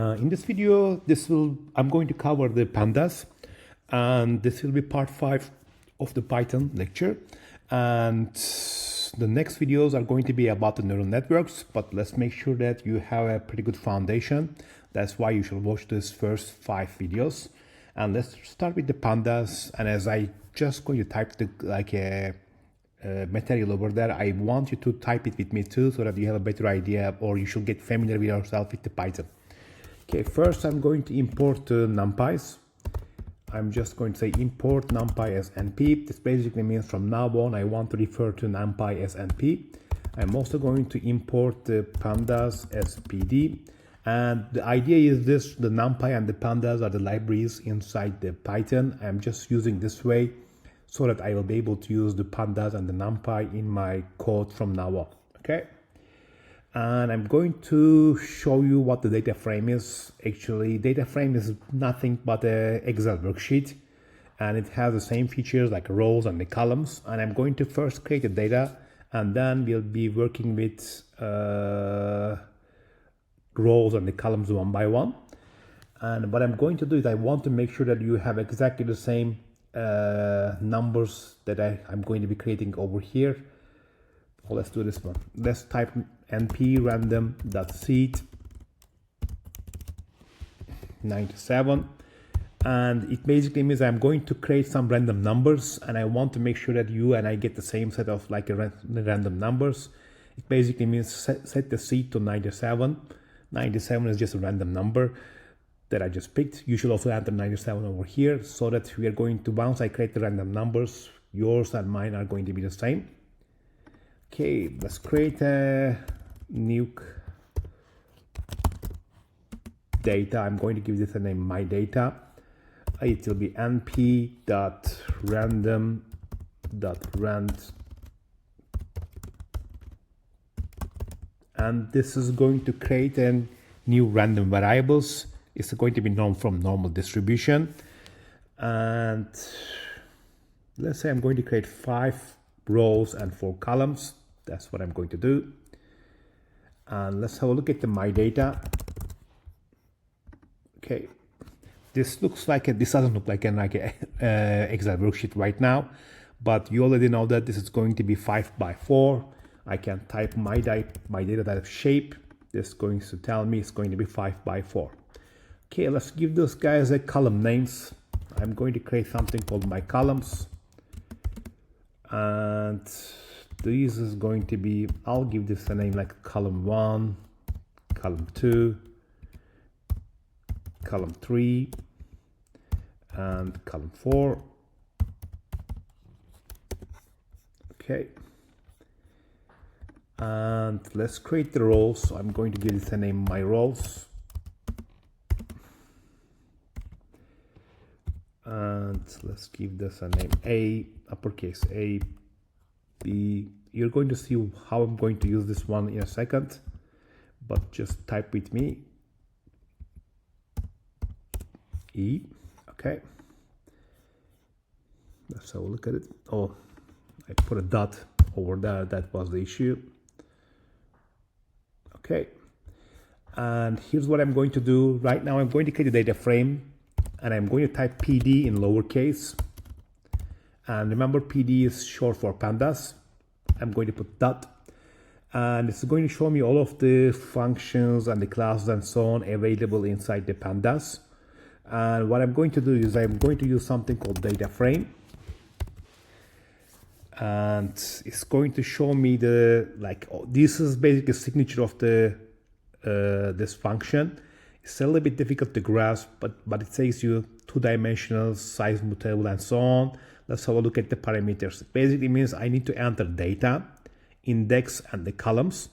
In this video, I'm going to cover the pandas, and this will be part 5 of the Python lecture. And the next videos are going to be about the neural networks, but let's make sure that you have a pretty good foundation. That's why you should watch these first 5 videos. And let's start with the pandas. And as I just going to type a material over there, I want you to type it with me too, so that you have a better idea, or you should get familiar with yourself with the Python. Okay, first I'm going to import numpys. I'm just going to say import numpy as np. This basically means from now on I want to refer to numpy as np. I'm also going to import the pandas as pd. And the idea is this: the numpy and the pandas are the libraries inside the Python. I'm just using this way so that I will be able to use the pandas and the numpy in my code from now on. Okay. And I'm going to show you what the data frame is. Actually, data frame is nothing but an Excel worksheet, and it has the same features like rows and the columns. And I'm going to first create the data, and then we'll be working with rows and the columns one by one. And what I'm going to do is I want to make sure that you have exactly the same numbers that I'm going to be creating over here. Well, let's do this one. Let's type np random.seed 97, and it basically means I'm going to create some random numbers, and I want to make sure that you and I get the same set of random numbers. It basically means set the seed to 97. 97 is just a random number that I just picked. You should also enter 97 over here, so that we are going to, once I create the random numbers, yours and mine are going to be the same. Okay, let's create a nuke data. I'm going to give this a name my data. It will be np.random.rand, and this is going to create a new random variables. It's going to be known from normal distribution, and let's say I'm going to create 5 rows and 4 columns. That's what I'm going to do. And let's have a look at the my data. Okay, this doesn't look like an Excel worksheet right now, but you already know that this is going to be 5 by 4. I can type my data type shape. This is going to tell me it's going to be 5 by 4. Okay, let's give those guys a column names. I'm going to create something called my columns, and this is going to be, I'll give this a name like column 1, column 2, column 3, and column 4. Okay, and let's create the rows. So I'm going to give this a name my rows, and let's give this a name A, uppercase A, B. You're going to see how I'm going to use this one in a second, but just type with me E. Okay, let's have a look at it. Oh, I put a dot over there. That was the issue. Okay, and here's what I'm going to do right now. I'm going to create a data frame, and I'm going to type PD in lowercase. And remember, PD is short for pandas. I'm going to put dot, and it's going to show me all of the functions and the classes and so on available inside the pandas. And what I'm going to do is I'm going to use something called data frame, and it's going to show me this is basically a signature of the this function. It's a little bit difficult to grasp, but it says you 2-dimensional, size mutable, and so on. Let's have a look at the parameters. It basically means I need to enter data, index, and the columns,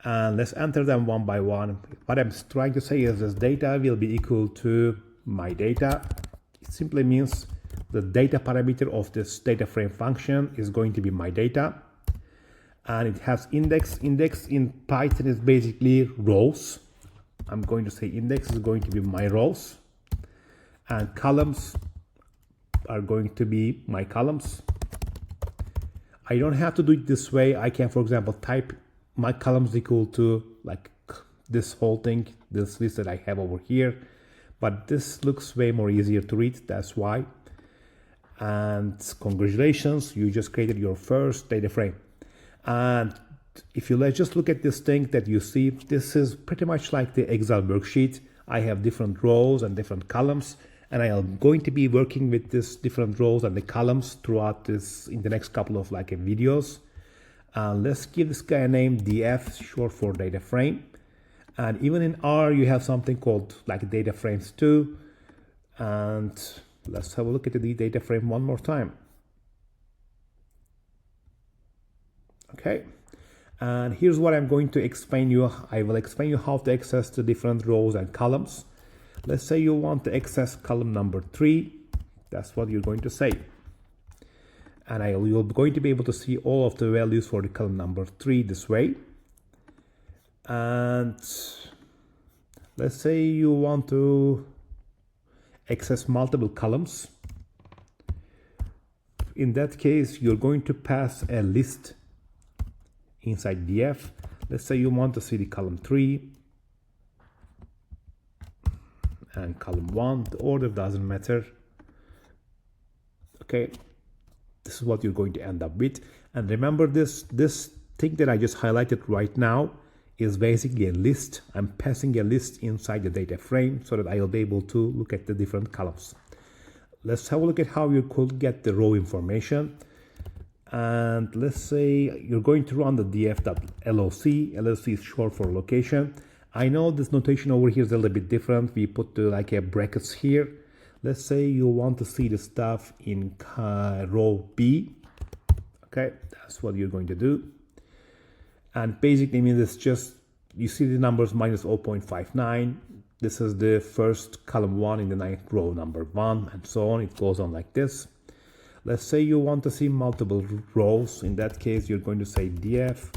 and let's enter them one by one. What I'm trying to say is this data will be equal to my data. It simply means the data parameter of this data frame function is going to be my data, and it has index. Index in Python is basically rows. I'm going to say index is going to be my rows, and columns are going to be my columns. I don't have to do it this way. I can, for example, type my columns equal to like this whole thing, this list that I have over here, but this looks way more easier to read, that's why. And congratulations, you just created your first data frame. And if you let's just look at this thing that you see, this is pretty much like the Excel worksheet. I have different rows and different columns, and I am going to be working with this different rows and the columns throughout this in the next couple of videos. Let's give this guy a name, DF, short for data frame. And even in R, you have something called data frames too. And let's have a look at the data frame one more time. Okay. And here's what I'm going to explain you. I will explain you how to access the different rows and columns. Let's say you want to access column number 3. That's what you're going to say. And you're going to be able to see all of the values for the column number 3 this way. And let's say you want to access multiple columns. In that case, you're going to pass a list inside DF. Let's say you want to see the column 3 and column 1. The order doesn't matter. Okay, this is what you're going to end up with. And remember, this thing that I just highlighted right now is basically a list. I'm passing a list inside the data frame so that I will be able to look at the different columns. Let's have a look at how you could get the row information. And let's say you're going to run the df.loc. LOC is short for location. I know this notation over here is a little bit different. We put a brackets here. Let's say you want to see the stuff in row B. Okay, that's what you're going to do. And basically means it's just, you see the numbers minus 0.59. This is the first column 1 in the 9th row number 1, and so on. It goes on like this. Let's say you want to see multiple rows. In that case, you're going to say df.loc,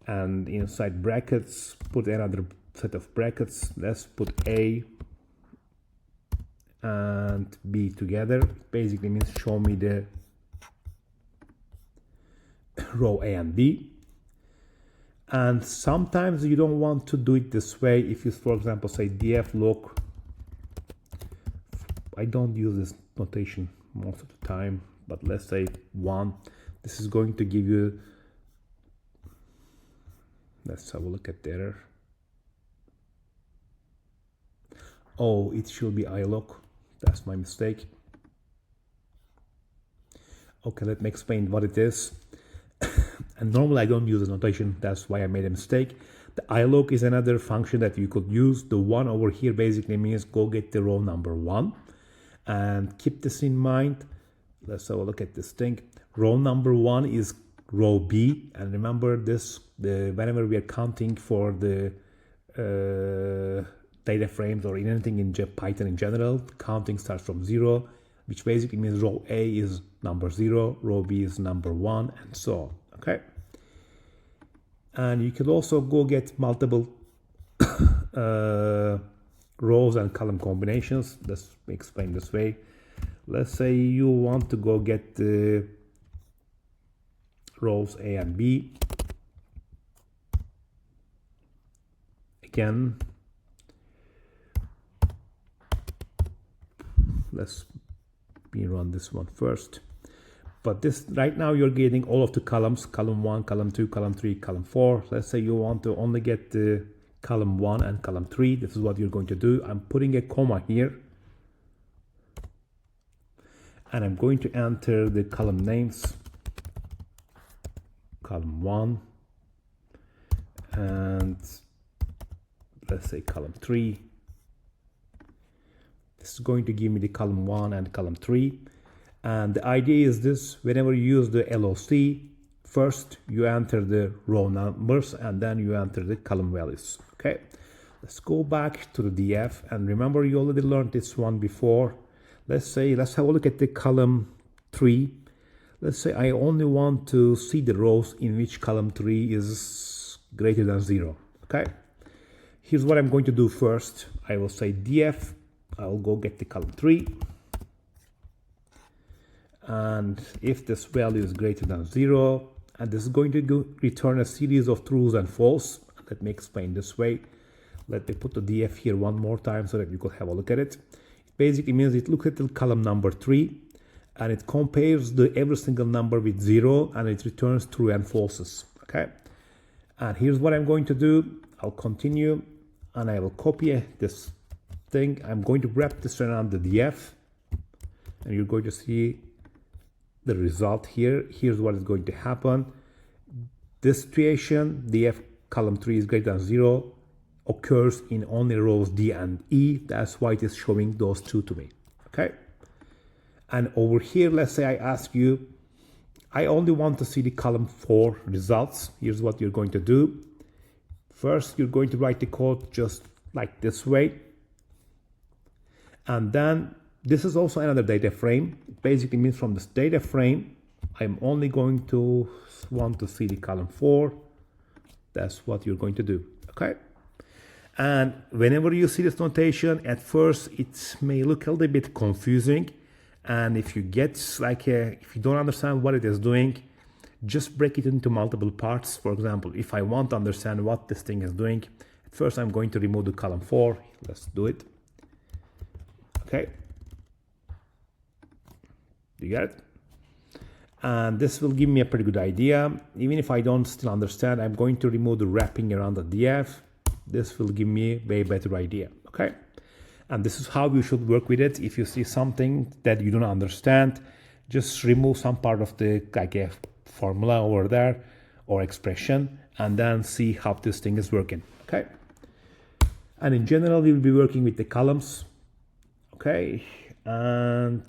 and inside brackets, put another set of brackets. Let's put A and B together. Basically means show me the row A and B. And sometimes you don't want to do it this way. If you, for example, say df loc, I don't use this notation most of the time, but let's say 1. This is going to give you, let's have a look at the error. Oh, it should be iloc. That's my mistake. Okay, let me explain what it is. And normally I don't use this notation, that's why I made a mistake. The iloc is another function that you could use. The 1 over here basically means go get the row number 1. And keep this in mind. Let's have a look at this thing. Row number 1 is row B. And remember this, whenever we are counting for the data frames or anything in Python in general, counting starts from 0, which basically means row A is number 0, row B is number 1, and so on. Okay. And you can also go get multiple rows and column combinations. Let's explain this way. Let's say you want to go get the rows A and B. Again, let's run this one first. But this right now you're getting all of the columns, column 1, column 2, column 3, column 4. Let's say you want to only get the column 1 and column 3. This is what you're going to do. I'm putting a comma here. And I'm going to enter the column names. Column 1. And let's say column 3. This is going to give me the column 1 and column 3. And the idea is this: whenever you use the LOC, first you enter the row numbers and then you enter the column values. Okay, let's go back to the DF, and remember you already learned this one before. Let's have a look at the column 3. Let's say I only want to see the rows in which column 3 is greater than 0. Okay, here's what I'm going to do first. I will say DF, I'll go get the column 3. And if this value is greater than 0, and this is going to return a series of trues and false, Let me explain this way. Let me put the df here one more time so that you could have a look at it. It basically means it looks at the column number 3 and it compares every single number with 0 and it returns true and falses. Okay, and here's what I'm going to do. I'll continue and I will copy this thing. I'm going to wrap this around the df and you're going to see the result here. Here's what is going to happen. This situation, df column 3 is greater than 0, occurs in only rows D and E. That's why it is showing those two to me. Okay, and over here, let's say I ask you, I only want to see the column 4 results. Here's what you're going to do. First, you're going to write the code just like this way, and then this is also another data frame. It basically means from this data frame, I'm only going to want to see the column 4. That's what you're going to do. Okay, and whenever you see this notation, at first it may look a little bit confusing, and if you get if you don't understand what it is doing, just break it into multiple parts. For example, if I want to understand what this thing is doing, at first I'm going to remove the column 4. Let's do it. Okay, you get it? And this will give me a pretty good idea. Even if I don't still understand, I'm going to remove the wrapping around the df. This will give me a way better idea. Okay, and this is how you should work with it. If you see something that you don't understand, just remove some part of the a formula over there or expression and then see how this thing is working. Okay, and in general we will be working with the columns. Okay, and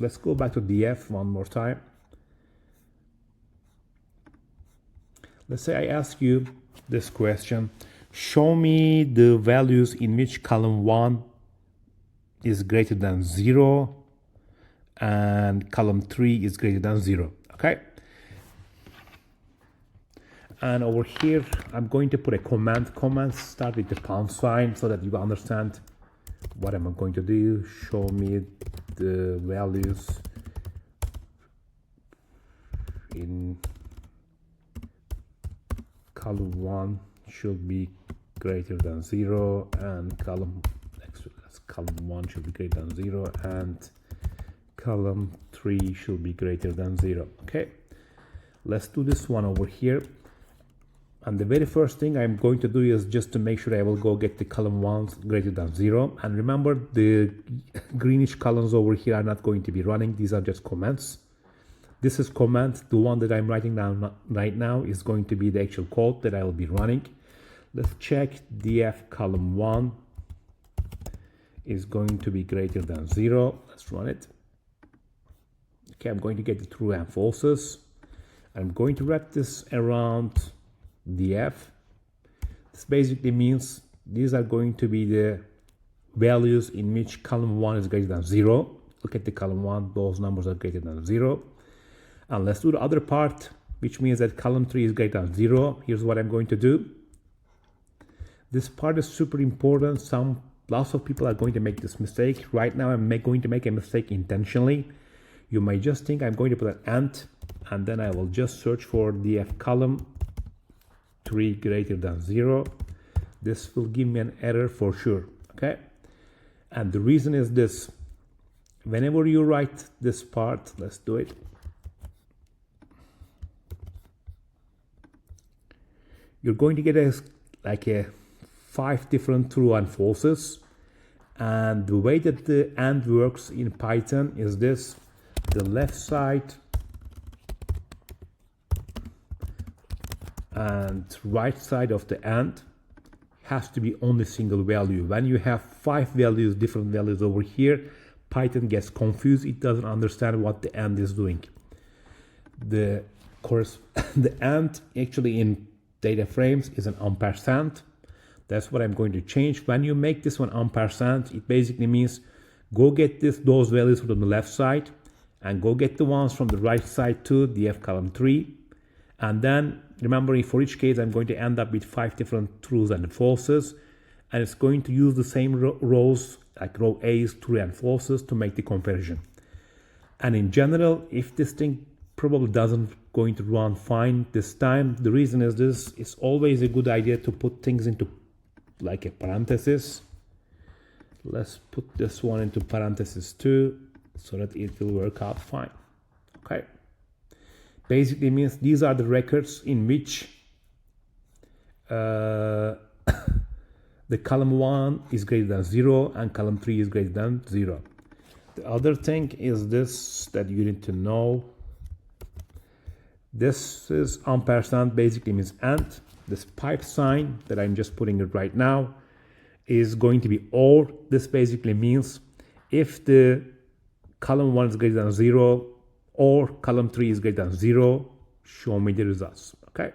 let's go back to df one more time. Let's say I ask you this question: show me the values in which column 1 is greater than 0 and column 3 is greater than 0. Okay, and over here I'm going to put a command. Commands start with the pound sign so that you understand what am I going to do. Show me the values in column 1 should be greater than 0 and column 1 should be greater than 0 and column 3 should be greater than 0. Okay, let's do this one over here. And the very first thing I'm going to do is just to make sure I will go get the column 1 greater than 0. And remember, the greenish columns over here are not going to be running. These are just comments. This is command. The one that I'm writing down right now is going to be the actual code that I will be running. Let's check df column 1 is going to be greater than 0. Let's run it. Okay, I'm going to get the true and falses. I'm going to wrap this around df. This basically means these are going to be the values in which column 1 is greater than 0. Look at the column 1, those numbers are greater than 0. And let's do the other part, which means that column 3 is greater than 0. Here's what I'm going to do. This part is super important. Lots of people are going to make this mistake. Right now I'm going to make a mistake intentionally. You might just think I'm going to put an and then I will just search for df column 3 greater than 0. This will give me an error for sure. Okay, and the reason is this: whenever you write this part, let's do it. You're going to get a 5 different true and falses, and the way that the AND works in Python is this: the left side and right side of the AND has to be only single value. When you have 5 values, different values over here, Python gets confused. It doesn't understand what the AND is doing. The AND actually in data frames is an ampersand. That's what I'm going to change. When you make this one ampersand, it basically means go get those values from the left side and go get the ones from the right side too, df column 3. And then remember, for each case, I'm going to end up with 5 different trues and falses. And it's going to use the same rows, like row A's, true and falses, to make the comparison. And in general, if this thing probably doesn't going to run fine this time. The reason is this: it's always a good idea to put things into like a parenthesis. Let's put this one into parenthesis too, so that it will work out fine. Okay. Basically means these are the records in which the column 1 is greater than 0 and column 3 is greater than 0. The other thing is this that you need to know. This is ampersand, basically means and. This pipe sign that I'm just putting it right now is going to be or. This basically means if the column 1 is greater than 0 or column 3 is greater than 0, show me the results. Okay,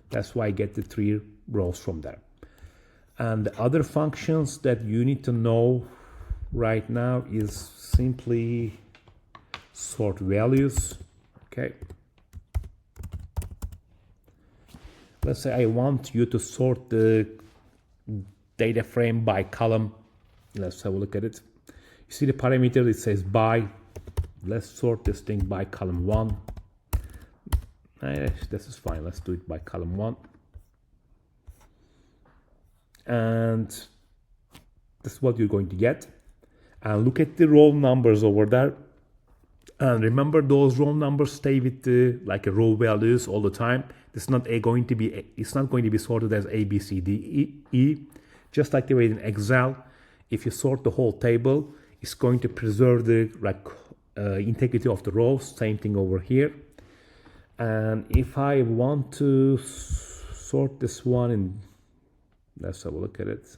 that's why I get the 3 rows from there. And the other functions that you need to know right now is simply sort values. Okay, let's say I want you to sort the data frame by column. Let's have a look at it. You see the parameter, it says by. Let's sort this thing by column 1. This is fine. Let's do it by column 1. And this is what you're going to get. And look at the row numbers over there. And remember, those row numbers stay with the like a row values all the time. It's not going to be sorted as A, B, C, D, E. Just like the way in Excel, if you sort the whole table, it's going to preserve the integrity of the rows. Same thing over here. And if I want to sort this one in, let's have a look at it.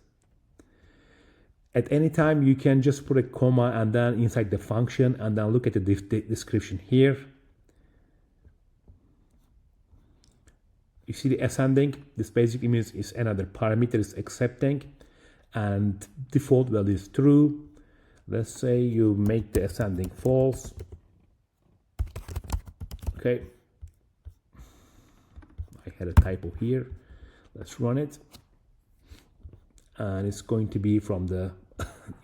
At any time you can just put a comma and then inside the function and then look at the description here. You see the ascending, this basically means is another parameter is accepting and default value is true. Let's say you make the ascending false. Okay, I had a typo here. Let's run it. And it's going to be from the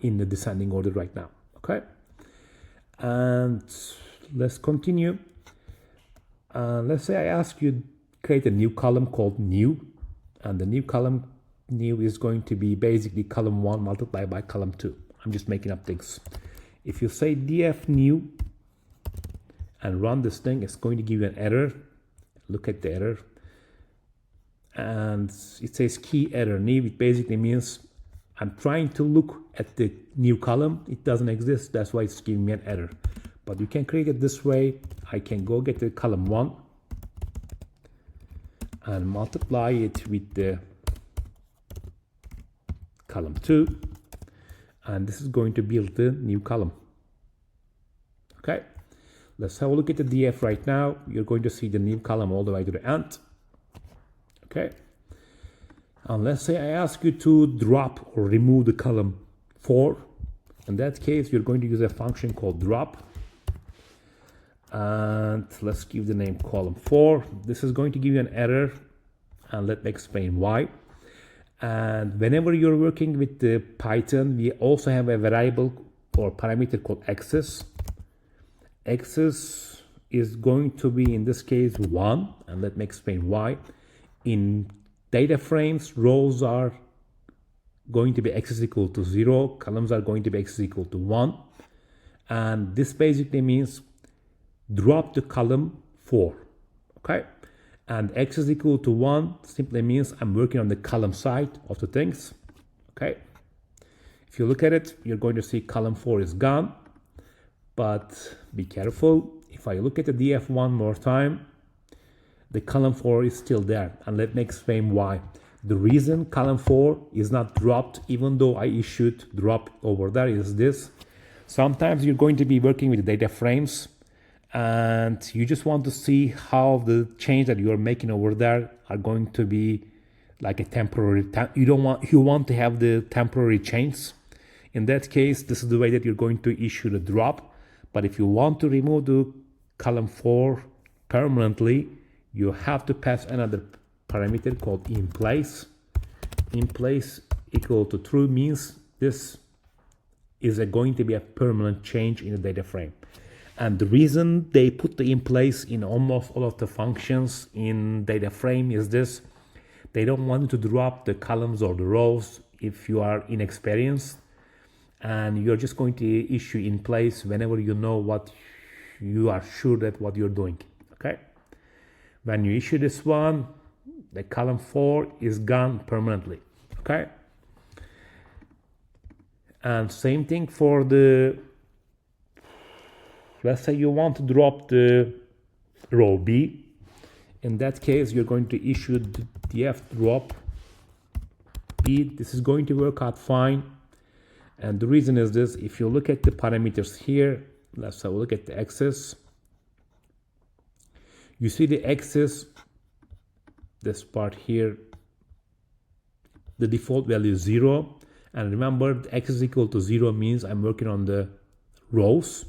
in the descending order right now. Okay, and let's continue. Let's say I ask you create a new column called new, and the new column new is going to be basically column 1 multiplied by column 2. I'm just making up things. If you say df new and run this thing, it's going to give you an error. Look at the error. And it says key error new. It basically means I'm trying to look at the new column. It doesn't exist. That's why it's giving me an error. But you can create it this way. I can go get the column 1 and multiply it with the column 2. And this is going to build the new column. Okay, let's have a look at the df right now. You're going to see the new column all the way to the end. Okay, and let's say I ask you to drop or remove the column 4. In that case, you're going to use a function called drop. And let's give the name column 4. This is going to give you an error, and let me explain why. And whenever you're working with the Python, we also have a variable or parameter called axis. Axis is going to be, in this case, 1, and let me explain why. In data frames, rows are going to be x is equal to 0, columns are going to be x is equal to 1. And this basically means drop the column 4. Okay, and x is equal to 1 simply means I'm working on the column side of the things. Okay, if you look at it, you're going to see column 4 is gone, but be careful. If I look at the df one more time, the column 4 is still there, and let me explain why. The reason column 4 is not dropped, even though I issued drop over there, is this. Sometimes you're going to be working with data frames and you just want to see how the change that you're making over there are going to be like a temporary, you want to have the temporary change. In that case, this is the way that you're going to issue the drop. But if you want to remove the column 4 permanently, you have to pass another parameter called in place. In place equal to true means this is going to be a permanent change in the data frame. And the reason they put in place in almost all of the functions in data frame is this: they don't want you to drop the columns or the rows if you are inexperienced, and you're just going to issue in place whenever you know what you are sure that what you're doing. Okay, when you issue this one, the column 4 is gone permanently. Okay, and same thing for the, let's say you want to drop the row B. In that case, you're going to issue the df drop B. This is going to work out fine. And the reason is this: if you look at the parameters here, let's have a look at the axis. You see the axis, this part here, the default value is 0. And remember, the x is equal to 0 means I'm working on the rows.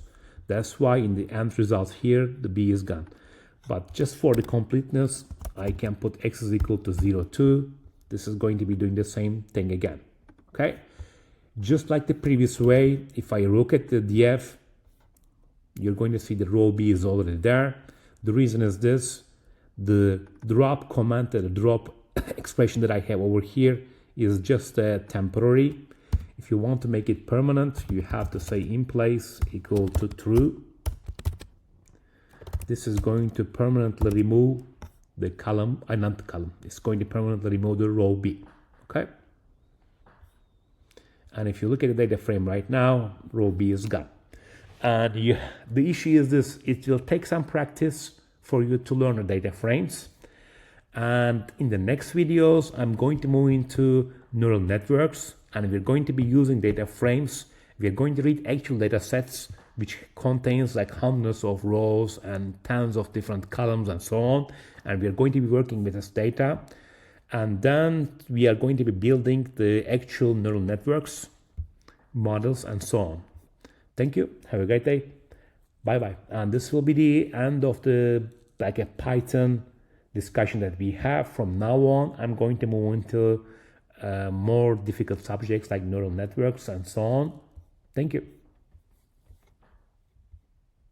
That's why in the end result here, the B is gone. But just for the completeness, I can put x is equal to 0 too. This is going to be doing the same thing again. Okay? Just like the previous way, if I look at the df, you're going to see the row B is already there. The reason is this: the drop command, the drop expression that I have over here is just temporary. If you want to make it permanent, you have to say in place equal to true. This is going to permanently remove the column, not the column, it's going to permanently remove the row B. Okay? And if you look at the data frame right now, row B is gone. And the issue is this: it will take some practice for you to learn the data frames. And in the next videos, I'm going to move into neural networks, and we're going to be using data frames. We're going to read actual data sets, which contains like hundreds of rows and tons of different columns and so on. And we're going to be working with this data. And then we are going to be building the actual neural networks, models, and so on. Thank you. Have a great day. Bye-bye. And this will be the end of the like a Python discussion that we have. From now on, I'm going to move into more difficult subjects like neural networks and so on. Thank you.